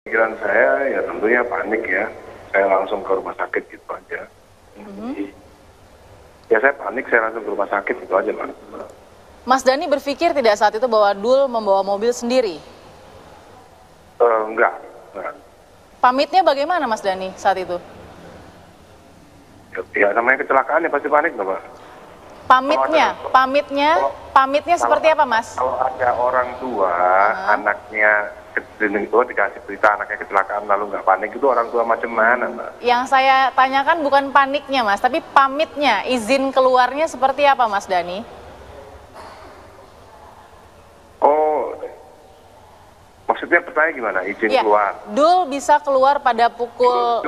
Pikiran saya ya tentunya panik ya. Saya langsung ke rumah sakit gitu aja. Ya saya panik, saya langsung ke rumah sakit gitu aja, Pak. Mas Dhani berpikir tidak saat itu bahwa Dul membawa mobil sendiri? Enggak. Pamitnya bagaimana Mas Dhani saat itu? Ya namanya kecelakaan ya pasti panik loh, Pak. Pamitnya seperti apa, Mas? Kalau ada orang tua, anaknya dikasih berita anaknya kecelakaan lalu nggak panik, itu orang tua macam mana, Mbak? Yang saya tanyakan bukan paniknya, Mas, tapi pamitnya, izin keluarnya seperti apa, Mas Dhani? Oh, maksudnya pertanyaan gimana? Izin keluar? Dul bisa keluar pada pukul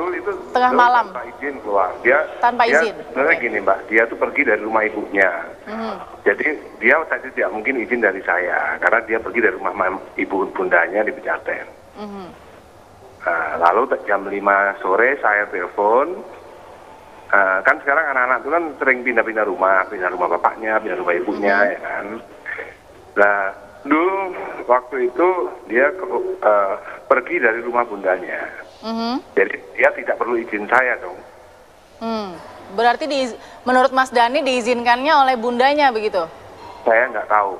tengah malam. Tanpa izin keluar. Dia izin. Sebenarnya gini, Mbak, dia tuh pergi dari rumah ibunya. Jadi dia tadi tidak mungkin izin dari saya karena dia pergi dari rumah ibu bundanya di Pejaten. Nah, lalu jam 5 sore saya telepon. Kan sekarang anak-anak itu kan sering pindah rumah bapaknya, pindah rumah ibunya, ya kan. Nah, dulu waktu itu dia pergi dari rumah bundanya. Jadi dia tidak perlu izin saya dong. Berarti menurut Mas Dhani diizinkannya oleh bundanya begitu? Saya nggak tahu.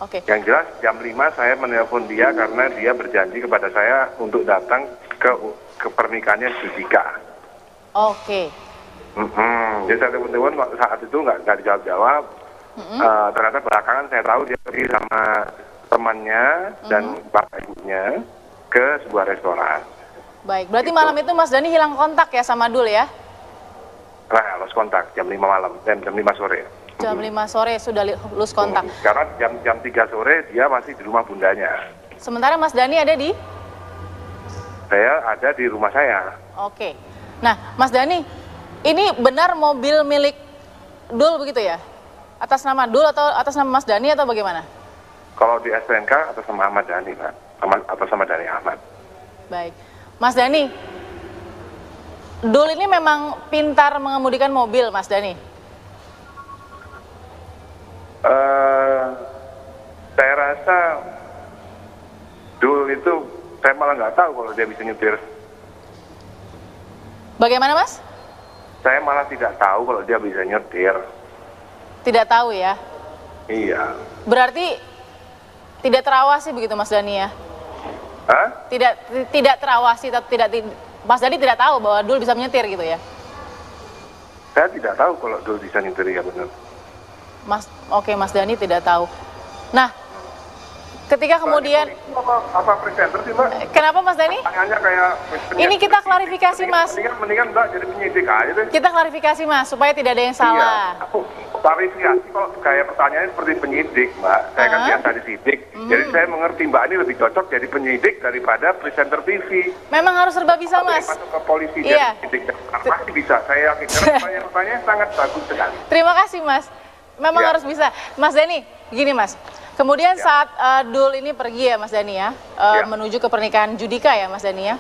Oke. Yang jelas jam 5 saya menelpon dia karena dia berjanji kepada saya untuk datang ke pernikahannya Judika. Oke. Jadi saya telepon saat itu nggak dijawab-jawab. Ternyata belakangan saya tahu dia pergi sama temannya dan bapak ibunya ke sebuah restoran. Baik, berarti malam itu Mas Dhani hilang kontak ya sama Dul ya? Nah, lost kontak jam 5 malam dan jam 5 sore. Jam 5 sore sudah lose kontak. Karena jam 3 sore dia masih di rumah bundanya. Sementara Mas Dhani ada di? Saya ada di rumah saya. Oke. Nah, Mas Dhani, ini benar mobil milik Dul begitu ya? Atas nama Dul atau atas nama Mas Dhani atau bagaimana? Kalau di STNK atas nama Ahmad Dhani, Pak. Atas nama Dhani Ahmad. Baik. Mas Dhani, Dul ini memang pintar mengemudikan mobil, Mas Dhani? Saya rasa Dul itu, saya malah nggak tahu kalau dia bisa nyetir. Bagaimana, Mas? Saya malah tidak tahu kalau dia bisa nyetir. Tidak tahu ya? Iya. Berarti tidak terawasi begitu, Mas Dhani ya? Hah? Tidak terawasi, Mas Dhani tidak tahu bahwa Dul bisa menyetir gitu ya? Saya tidak tahu kalau Dul bisa nyetir, ya benar. Oke, Mas Dhani tidak tahu. Nah, ketika kemudian apa presenter sih, Mbak? Kenapa Mas Dhani? Pertanyaannya kayak ini kita klarifikasi, Mas. Mendingan Mbak jadi penyidik aja deh. Kita klarifikasi, Mas, supaya tidak ada yang salah. Iya, klarifikasi kalau kayak pertanyaannya seperti penyidik, Mbak. Saya kan biasa disidik. Jadi saya mengerti Mbak ini lebih cocok jadi penyidik daripada presenter TV. Memang harus serba bisa, Mas. Masuk ke polisi jadi penyidik pasti bisa. Saya yakin karena pertanyaan sangat bagus sekali. Terima kasih, Mas. Memang harus bisa. Mas Dhani, gini Mas. Kemudian saat Dul ini pergi ya Mas Dhani ya, menuju ke pernikahan Judika ya Mas Dhani ya?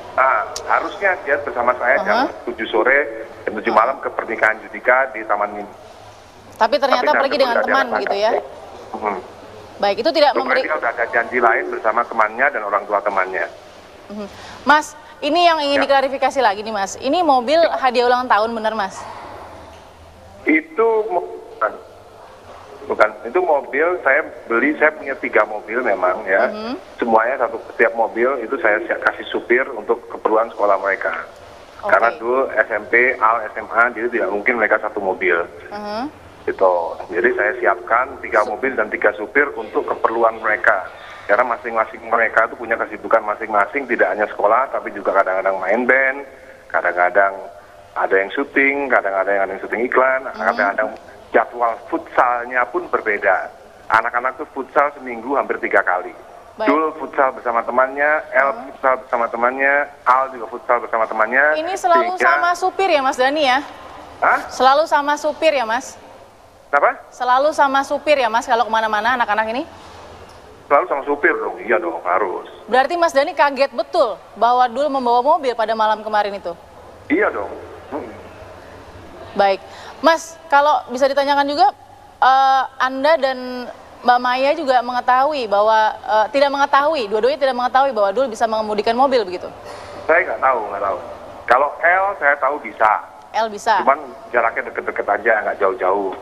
Harusnya dia bersama saya jam 7 sore, jam 7 malam ke pernikahan Judika di Taman Mini. Tapi ternyata pergi dengan teman begitu ya? Baik, itu tidak memberi... Berarti sudah ada janji lain bersama temannya dan orang tua temannya. Mas, ini yang ingin diklarifikasi lagi nih Mas. Ini mobil hadiah ulang tahun benar Mas? Itu bukan, itu mobil saya beli, saya punya 3 mobil memang ya. Semuanya setiap mobil itu saya kasih supir untuk keperluan sekolah mereka. Karena dulu SMP, AL, SMA, jadi tidak mungkin mereka satu mobil. Gitu. Jadi saya siapkan 3 mobil dan 3 supir untuk keperluan mereka. Karena masing-masing mereka itu punya kesibukan masing-masing, tidak hanya sekolah, tapi juga kadang-kadang main band, kadang-kadang ada yang syuting, kadang-kadang ada yang syuting iklan, kadang-kadang jadwal futsalnya pun berbeda. Anak-anak tuh futsal seminggu hampir 3 kali. Dul futsal bersama temannya, El futsal bersama temannya, Al juga futsal bersama temannya. Ini selalu sama supir ya Mas Dhani ya? Hah? Selalu sama supir ya Mas? Apa? Selalu sama supir ya Mas kalau kemana-mana anak-anak ini? Selalu sama supir dong, iya dong harus. Berarti Mas Dhani kaget betul bahwa Dul membawa mobil pada malam kemarin itu? Iya dong. Baik. Mas, kalau bisa ditanyakan juga, Anda dan Mbak Maya juga mengetahui bahwa tidak mengetahui, dua-duanya tidak mengetahui bahwa Dul bisa mengemudikan mobil begitu? Saya nggak tahu. Kalau L saya tahu bisa. L bisa. Cuman jaraknya deket-deket aja, nggak jauh-jauh.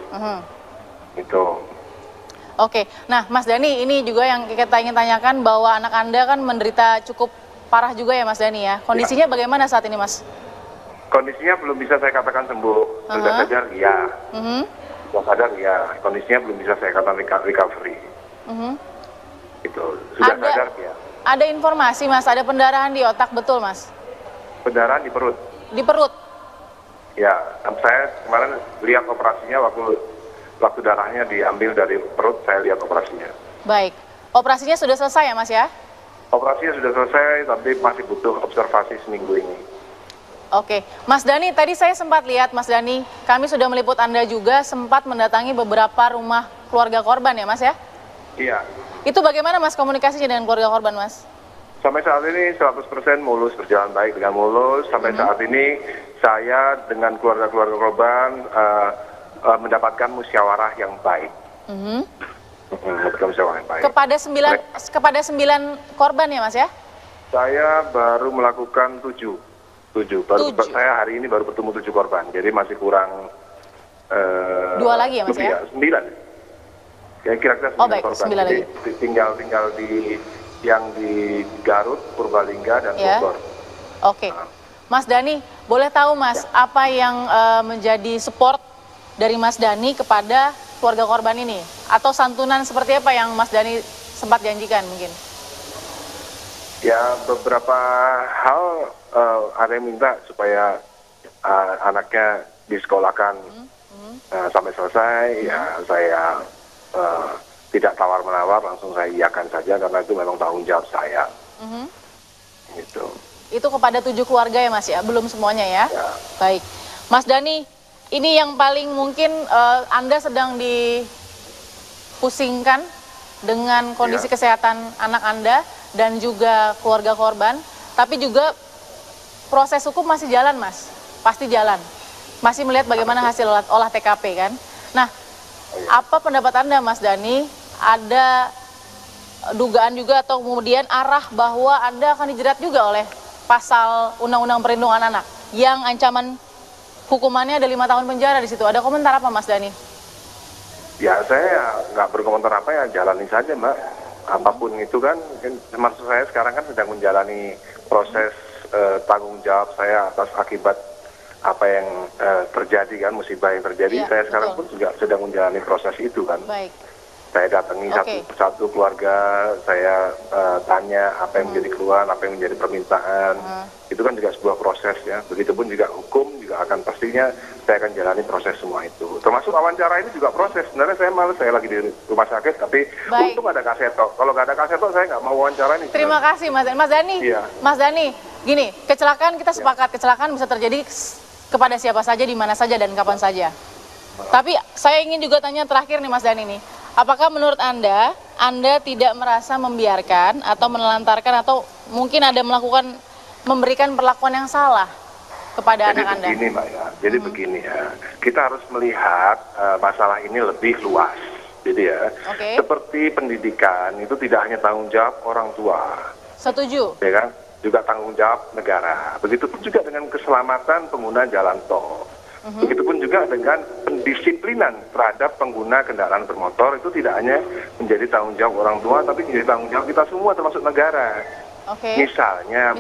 Gitu. Oke, nah Mas Dhani, ini juga yang kita ingin tanyakan bahwa anak Anda kan menderita cukup parah juga ya Mas Dhani ya. Kondisinya bagaimana saat ini Mas? Kondisinya belum bisa saya katakan sembuh. Sudah sadar, iya. Sudah sadar, iya. Kondisinya belum bisa saya katakan recovery. Itu sudah sadar, ya. Ada informasi Mas, ada pendarahan di otak, betul Mas? Pendarahan di perut. Di perut? Ya, saya kemarin lihat operasinya waktu darahnya diambil dari perut, saya lihat operasinya. Baik, operasinya sudah selesai ya Mas ya? Operasinya sudah selesai, tapi masih butuh observasi seminggu ini. Oke, Mas Dhani, tadi saya sempat lihat Mas Dhani, kami sudah meliput Anda juga sempat mendatangi beberapa rumah keluarga korban ya Mas ya? Iya. Itu bagaimana Mas komunikasinya dengan keluarga korban Mas? Sampai saat ini 100% mulus, berjalan baik dengan mulus. Sampai saat ini saya dengan keluarga-keluarga korban mendapatkan musyawarah yang baik. Musyawarah yang baik. Kepada 9 korban ya Mas ya? Saya baru melakukan 7. Saya hari ini baru bertemu 7 korban, jadi masih kurang 2 lagi ya Mas ya? 9. Ya kira-kira 9 korban. 9 lagi. Tinggal di yang di Garut, Purbalingga, dan Bogor. Oke. Mas Dhani, boleh tahu Mas apa yang menjadi support dari Mas Dhani kepada keluarga korban ini? Atau santunan seperti apa yang Mas Dhani sempat janjikan mungkin? Ya, beberapa hal ada yang minta supaya anaknya disekolahkan sampai selesai. Ya, saya tidak tawar-menawar, langsung saya iakan saja karena itu memang tanggung jawab saya. Gitu. Itu kepada 7 keluarga ya Mas ya? Belum semuanya ya? Baik. Mas Dhani, ini yang paling mungkin Anda sedang dipusingkan dengan kondisi kesehatan anak Anda dan juga keluarga korban, tapi juga proses hukum masih jalan Mas, pasti jalan. Masih melihat bagaimana hasil olah TKP kan? Nah, apa pendapat Anda Mas Dhani? Ada dugaan juga atau kemudian arah bahwa Anda akan dijerat juga oleh pasal Undang-Undang Perlindungan Anak yang ancaman hukumannya ada 5 tahun penjara di situ. Ada komentar apa Mas Dhani? Ya saya nggak berkomentar apa, ya jalani saja Mbak. Apapun itu kan, maksud saya sekarang kan sedang menjalani proses tanggung jawab saya atas akibat apa yang terjadi kan, musibah yang terjadi. Saya sekarang pun juga sedang menjalani proses itu kan. Baik. Saya datangi satu persatu keluarga, saya tanya apa yang menjadi keluhan, apa yang menjadi permintaan. Itu kan juga sebuah proses ya. Begitupun juga hukum juga akan pastinya saya akan jalani proses semua itu. Termasuk wawancara ini juga proses. Sebenarnya saya malas, saya lagi di rumah sakit, tapi untung ada kaseto. Kalau nggak ada kaseto saya nggak mau wawancara ini. Terima kasih Mas Dhani. Mas Dhani, gini, kecelakaan kita sepakat, kecelakaan bisa terjadi kepada siapa saja, di mana saja, dan kapan saja. Tapi saya ingin juga tanya terakhir nih Mas Dhani nih. Apakah menurut Anda tidak merasa membiarkan atau menelantarkan atau mungkin ada memberikan perlakuan yang salah kepada anak Anda? Begini Mbak ya, jadi begini ya, kita harus melihat masalah ini lebih luas. Jadi ya, seperti pendidikan itu tidak hanya tanggung jawab orang tua. Setuju. Ya kan? Juga tanggung jawab negara. Begitupun juga dengan keselamatan pengguna jalan tol. Begitupun juga dengan pendisiplinan terhadap pengguna kendaraan bermotor, itu tidak hanya menjadi tanggung jawab orang tua, tapi menjadi tanggung jawab kita semua termasuk negara. Misalnya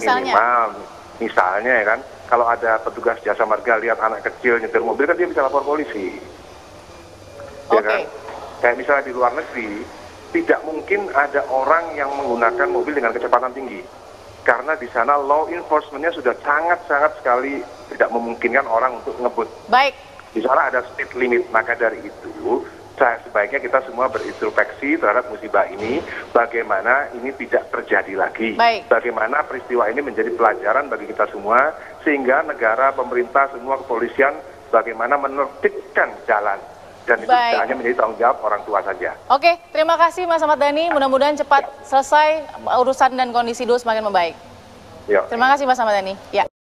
misalnya ya kan, kalau ada petugas jasa marga lihat anak kecil nyetir mobil kan dia bisa lapor polisi. Ya kan? Kayak misalnya di luar negeri, tidak mungkin ada orang yang menggunakan mobil dengan kecepatan tinggi. Karena di sana law enforcement-nya sudah sangat-sangat sekali tidak memungkinkan orang untuk ngebut. Baik. Di sana ada speed limit, maka dari itu sebaiknya kita semua berintrospeksi terhadap musibah ini, bagaimana ini tidak terjadi lagi. Baik. Bagaimana peristiwa ini menjadi pelajaran bagi kita semua, sehingga negara, pemerintah, semua kepolisian, bagaimana menertibkan jalan. Dan itu tidak hanya menjadi tanggung jawab orang tua saja. Oke, terima kasih Mas Ahmad Dhani. Mudah-mudahan cepat selesai urusan dan kondisi Dul semakin membaik. Terima kasih Mas Ahmad Dhani. Ya.